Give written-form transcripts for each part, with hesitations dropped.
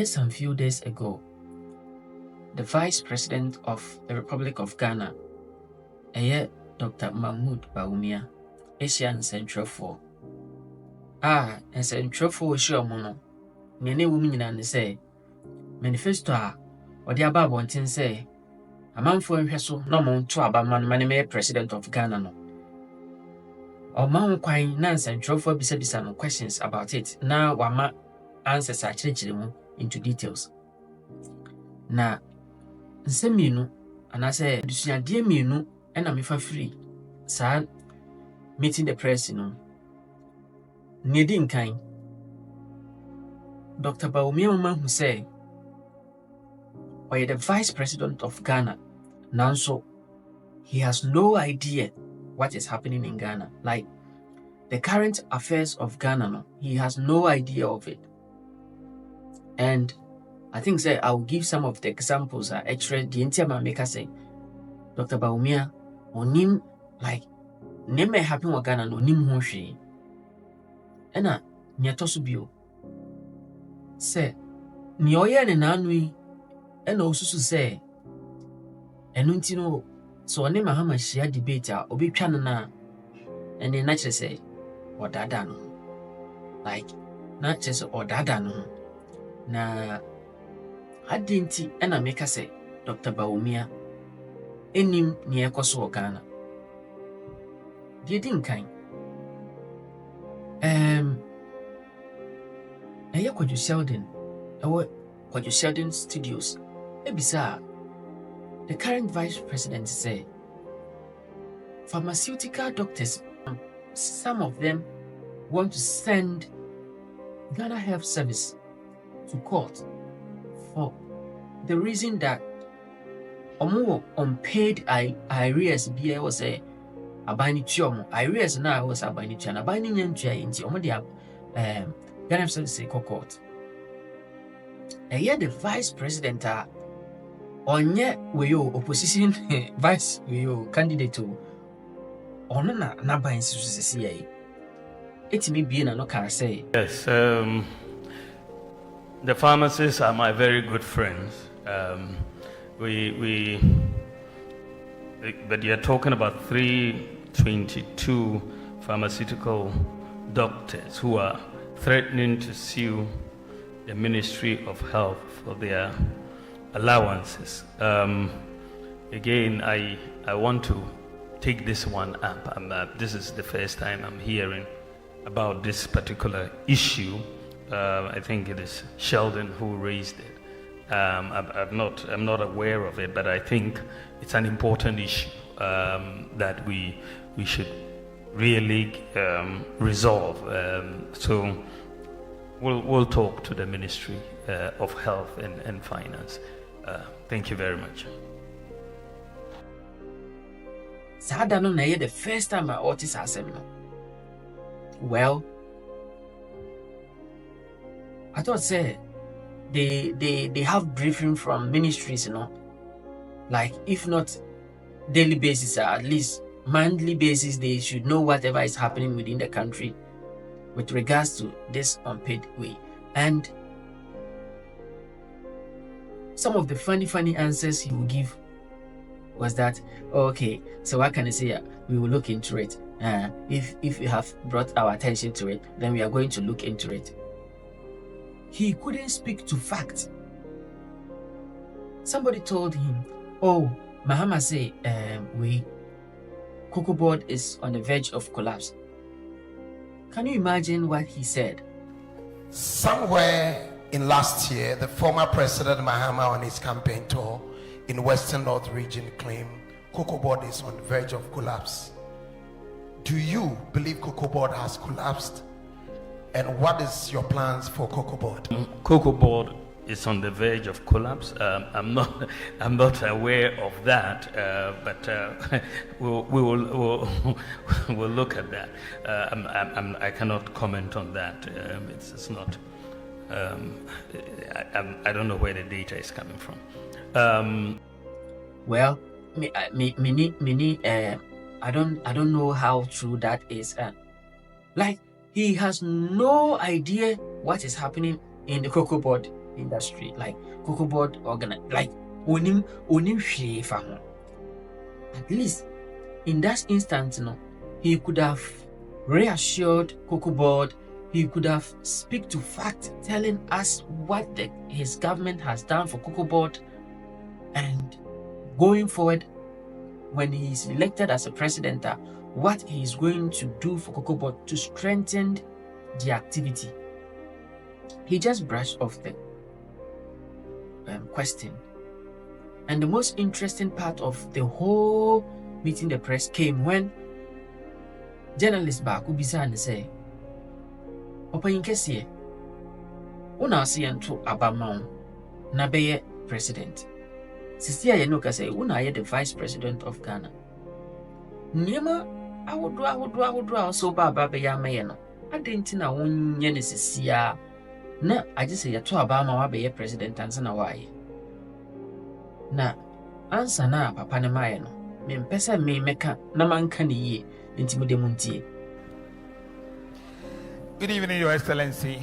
Some few days ago, the Vice President of the Republic of Ghana, Dr. Bawumia, Asian Central 4. And Central 4 sure mono. Nene women and say, manifesto or the above one thing say, a man for him so no more to about man president of Ghana no. Or man quine Nance and Central beside some questions about it. Now Wama answers are changing into details. Na nsemienu and I say dear mienu and I'm free. Sir meeting the press, Needing kind. Dr. Bawumia who say, or the Vice President of Ghana, Nanso, he has no idea what is happening in Ghana. Like the current affairs of Ghana, no, he has no idea of it. And I think say I will give some of the examples. Actually, the entire maker say, Dr. Bawumia, onim like name happen with Ghana no nim hoshi. Ena nyatosubio say ni oye ne nanui ena osusu say enu nti no so ne mahama share debate a obi twa na ene na kire say odada no like na kire say odada no na adinti ena meka say Dr. Bawumia enim ni ekoso Ghana die din kan Kwajo Sheldon, Kwajo Sheldon Studios. Ebisa, the current Vice President say, pharmaceutical doctors, some of them want to send Ghana Health Service to court for the reason that unpaid arrears was a abani chiomo arrears now was abani chana abani nyantua inti omodia Ghana Health Service court. The Vice President onye weyo opposition vice weyo candidate ono na ban sisi ye etimi bie na no can say yes. The pharmacists are my very good friends. But you're talking about 322 pharmaceutical doctors who are threatening to sue the Ministry of Health for their allowances. Again, I want to take this one up. This is the first time I'm hearing about this particular issue. I think it is Sheldon who raised it. I'm not aware of it, but I think it's an important issue that we should really resolve. So we'll talk to the Ministry of Health and Finance. Thank you very much. Sada no na the first time I heard this assembly. Well, I thought say they have briefing from ministries, like if not daily basis, at least monthly basis, they should know whatever is happening within the country with regards to this unpaid way. And some of the funny answers he will give was that, okay, so what can I say? We will look into it. If you have brought our attention to it, then we are going to look into it. He couldn't speak to fact. Somebody told him, oh, Mahama say, Cocoa Board is on the verge of collapse. Can you imagine what he said? Somewhere in last year, the former President Mahama on his campaign tour in Western North region claimed Cocoa Board is on the verge of collapse. Do you believe Cocoa Board has collapsed? And what is your plans for Cocoa Board? Cocoa Board is on the verge of collapse. I'm not aware of that, but we'll look at that. I cannot comment on that. It's not. I don't know where the data is coming from. Well, I don't know how true that is. Like, he has no idea what is happening in the Cocoa Board. industry, like cocoa board like onim hwee fa ho. At least in that instance, he could have reassured cocoa board. He could have speak to fact, telling us what his government has done for cocoa board, and going forward, when he is elected as a president, what he is going to do for cocoa board to strengthen the activity. He just brushed off the question. And the most interesting part of the whole meeting the press came when journalist back who began to say, Open Kessie, una see and to Abamon, Nabeye president. Sisia Yanuka say, una the vice president of Ghana. Nema, I would draw so baba mayano. I didn't know one yenisisia. Na, I just say to Abama be president and sana why. Na, answer na papa ne mayano. Mempesa me meka na mankani ye intimudemuntie. Good evening, Your Excellency.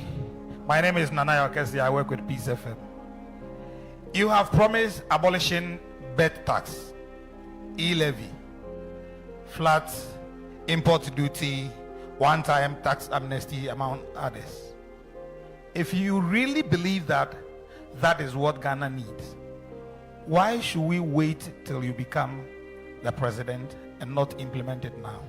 My name is Nana Okesi. I work with Peace FM. You have promised abolishing birth tax, e-levy, flat import duty, one-time tax amnesty, among others. If you really believe that that is what Ghana needs, why should we wait till you become the president and not implement it now?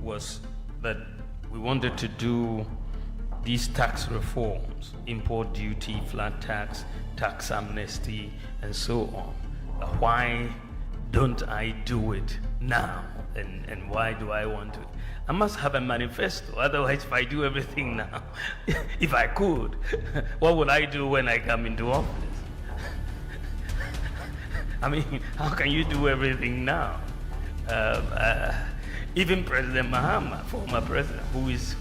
Was that we wanted to do these tax reforms, import duty, flat tax, tax amnesty, and so on. Why don't I do it now? And why do I want to? I must have a manifesto. Otherwise, if I do everything now, if I could, what would I do when I come into office? I mean, how can you do everything now? Even President Mahama, former president,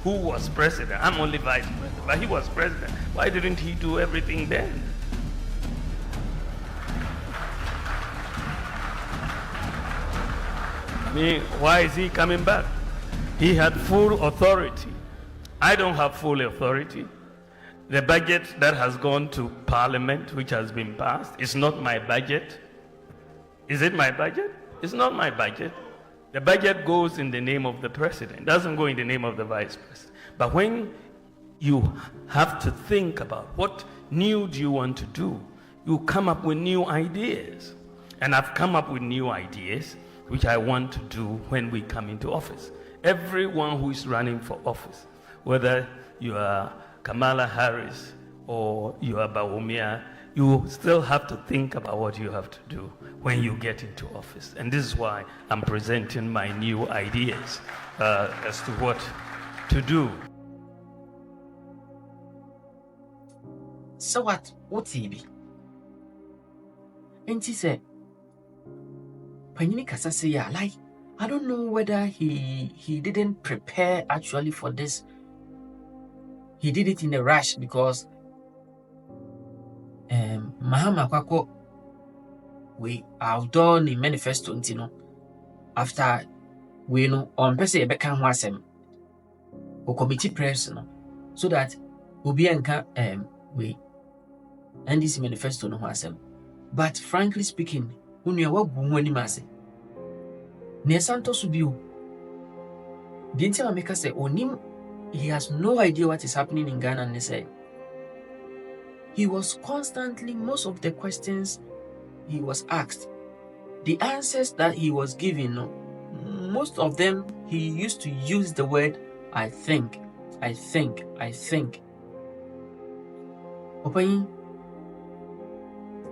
who was president, I'm only vice president, but he was president. Why didn't he do everything then? I mean, why is he coming back? He had full authority. I don't have full authority. The budget that has gone to Parliament, which has been passed, is not my budget. Is it my budget? It's not my budget. The budget goes in the name of the president. It doesn't go in the name of the vice president. But when you have to think about what new do you want to do, you come up with new ideas. And I've come up with new ideas which I want to do when we come into office. Everyone who is running for office, whether you are Kamala Harris or you are Bawumia, you still have to think about what you have to do when you get into office. And this is why I'm presenting my new ideas as to what to do. So what he be? And he said, Panini Kasase ya, like, I don't know whether he didn't prepare actually for this. He did it in a rush because Mahama Kwako, we have done a manifesto, after we know on Pese Bekan Wasem or committee press, so that Ubianka we and this manifesto no Wasem. But frankly speaking, Unia Wuni Mase near Santos Subiu. Didn't make us say, Onim, he has no idea what is happening in Ghana, and they say he was constantly, most of the questions he was asked, the answers that he was giving, most of them he used to use the word I think. Opayin,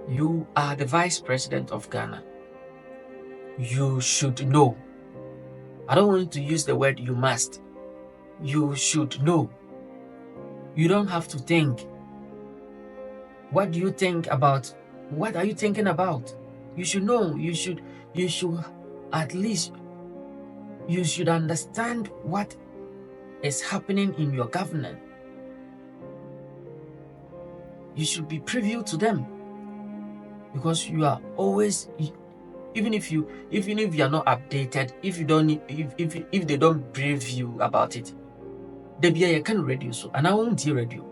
you are the vice president of Ghana. You should know. I don't want to use the word you must. You should know. You don't have to think. What do you think about? What are you thinking about? You should know. You should at least, you should understand what is happening in your government. You should be privy to them, because you are always, even if you are not updated, if they don't brief you about it, Debia you can radio so and I won't hear radio.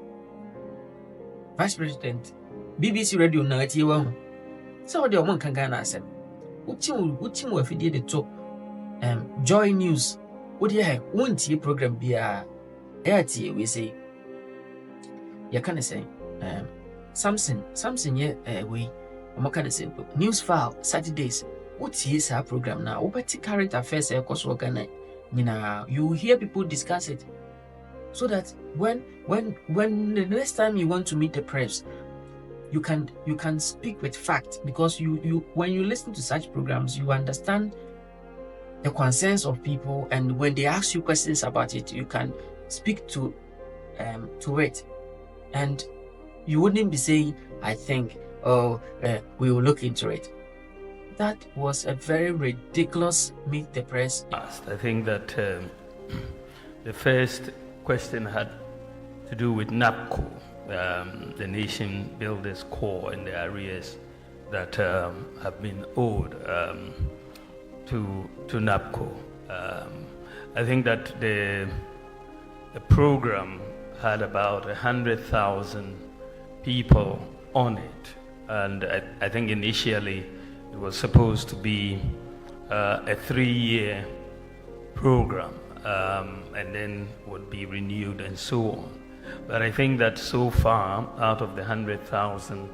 Vice President, BBC radio na ati wa. So the one can Ghana asem. Utim we fidie de to Joy News. What ye won't hear program bia ati we say. You can say Samson ye we omo can say news file Saturdays. What is our program now? Obeti current affairs Ghana. You hear people discuss it, so that when the next time you want to meet the press, you can speak with fact, because you when you listen to such programs, you understand the concerns of people, and when they ask you questions about it, you can speak to it, and you wouldn't be saying, I think, we will look into it. That was a very ridiculous meet the press. I think that the first question had to do with NAPCO, the Nation Builders Corps, and the arrears that have been owed to NAPCO. I think that the program had about 100,000 people on it, and I think initially it was supposed to be a 3-year program, and then would be renewed and so on. But I think that so far, out of the 100,000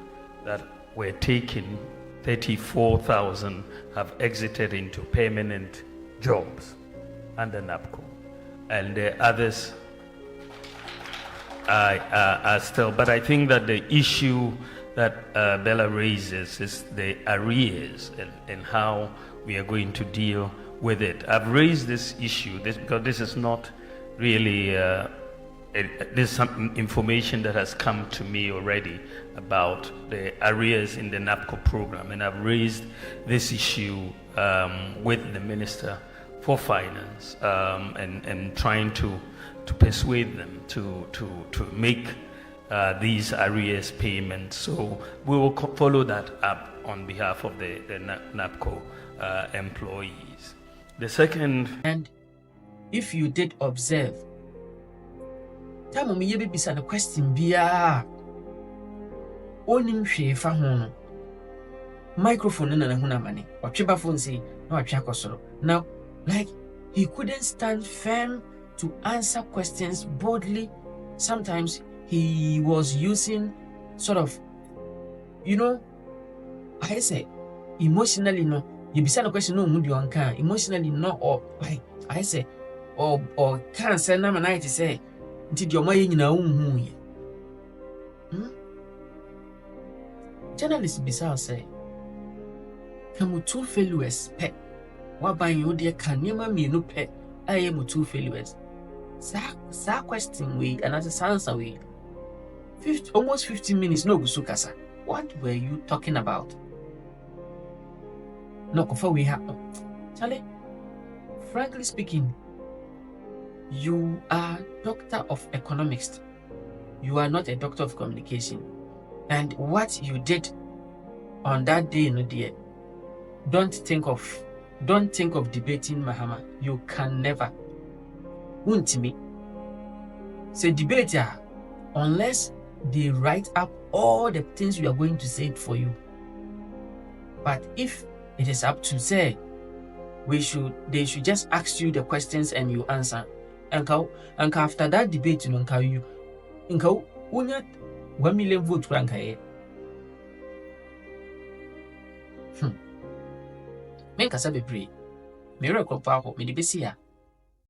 that were taken, 34,000 have exited into permanent jobs under NAPCO, and the others are still. But I think that the issue that Bella raises is the arrears and how we are going to deal with it. I've raised this issue because this is not really there's some information that has come to me already about the arrears in the NAPCO program, and I've raised this issue with the Minister for Finance and trying to persuade them to make these arrears payments. So we will follow that up on behalf of the NAPCO employees. The second, and if you did observe, time me be bisa the question bia onim hwe fa ho no microphone na hu na mane watweba phone say na watwe akosoro. Now, like, he couldn't stand firm to answer questions boldly. Sometimes he was using sort of, I say, emotionally no. You be a question no mudi on can emotionally no, or like I say, or can say na manai to say until your money na unhu. Journalist bisa say, kamu two failures pe waban you dear can nema me no pe I am two failures. Sa question we another answer we. Almost 15 minutes no gusukasa. What were you talking about? No, before we have Charlie, frankly speaking, you are doctor of economics. You are not a doctor of communication. And what you did on that day, no dear, don't think of debating Mahama. You can never. Won't me say debate unless they write up all the things you are going to say for you. But if it is up to say, they should just ask you the questions and you answer. And after that debate, you unya 1 million votes rank here. Make us a be pray. Miracle power, me the